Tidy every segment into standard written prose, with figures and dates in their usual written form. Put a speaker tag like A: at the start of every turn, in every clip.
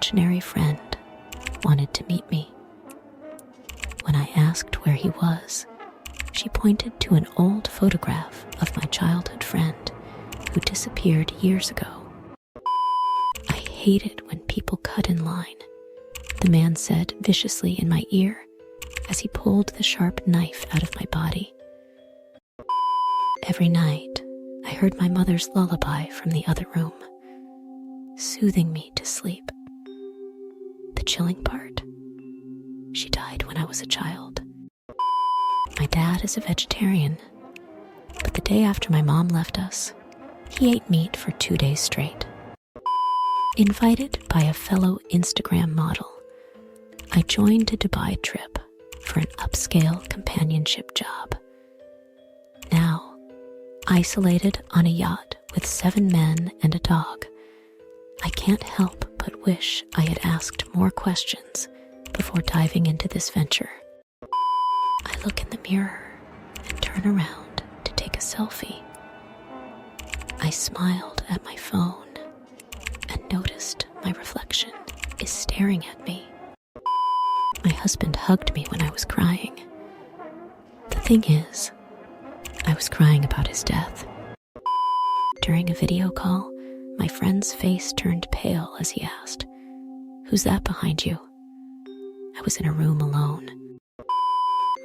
A: imaginary friend wanted to meet me. When I asked where he was, she pointed to an old photograph of my childhood friend who disappeared years ago. "I hate it when people cut in line," the man said viciously in my ear as he pulled the sharp knife out of my body. Every night, I heard my mother's lullaby from the other room, soothing me to sleep. The chilling part: she died when I was a child. My dad is a vegetarian, but the day after my mom left us, he ate meat for 2 days straight. Invited by a fellow Instagram model, I joined a Dubai trip for an upscale companionship job. Now, isolated on a yacht with 7 men and a dog, I can't help but wish I had asked more questions before diving into this venture. I look in the mirror and turn around to take a selfie. I smiled at my phone and noticed my reflection is staring at me. My husband hugged me when I was crying. The thing is, I was crying about his death. During a video call, my friend's face turned pale as he asked, "Who's that behind you?" I was in a room alone.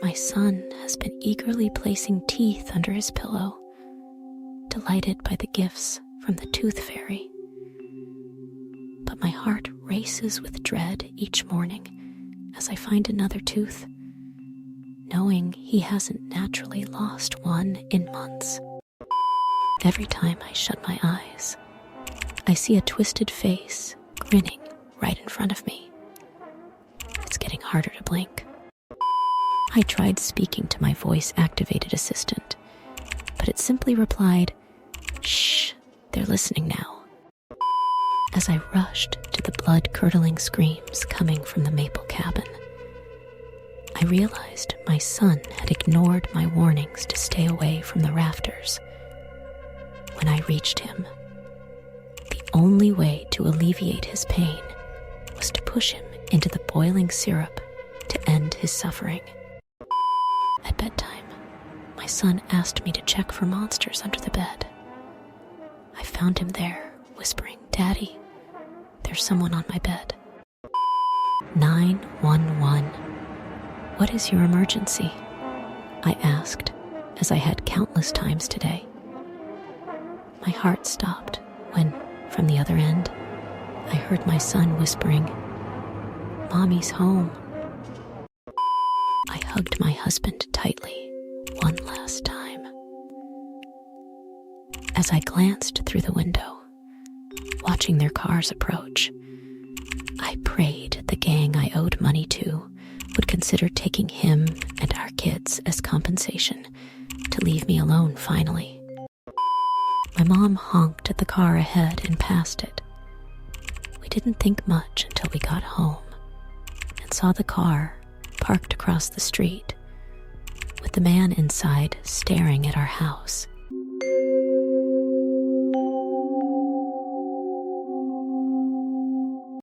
A: My son has been eagerly placing teeth under his pillow, delighted by the gifts from the tooth fairy. But my heart races with dread each morning as I find another tooth, knowing he hasn't naturally lost one in months. Every time I shut my eyes, I see a twisted face grinning right in front of me. It's getting harder to blink. I tried speaking to my voice-activated assistant, but it simply replied, "Shh, they're listening now." As I rushed to the blood-curdling screams coming from the maple cabin, I realized my son had ignored my warnings to stay away from the rafters. When I reached him, the only way to alleviate his pain was to push him into the boiling syrup to end his suffering. At bedtime, my son asked me to check for monsters under the bed. I found him there, whispering, "Daddy, there's someone on my bed." 911. "What is your emergency?" I asked, as I had countless times today. My heart stopped when, from the other end, I heard my son whispering, "Mommy's home." I hugged my husband tightly one last time. As I glanced through the window, watching their cars approach, I prayed the gang I owed money to would consider taking him and our kids as compensation to leave me alone finally. My mom honked at the car ahead and passed it. We didn't think much until we got home and saw the car parked across the street, with the man inside staring at our house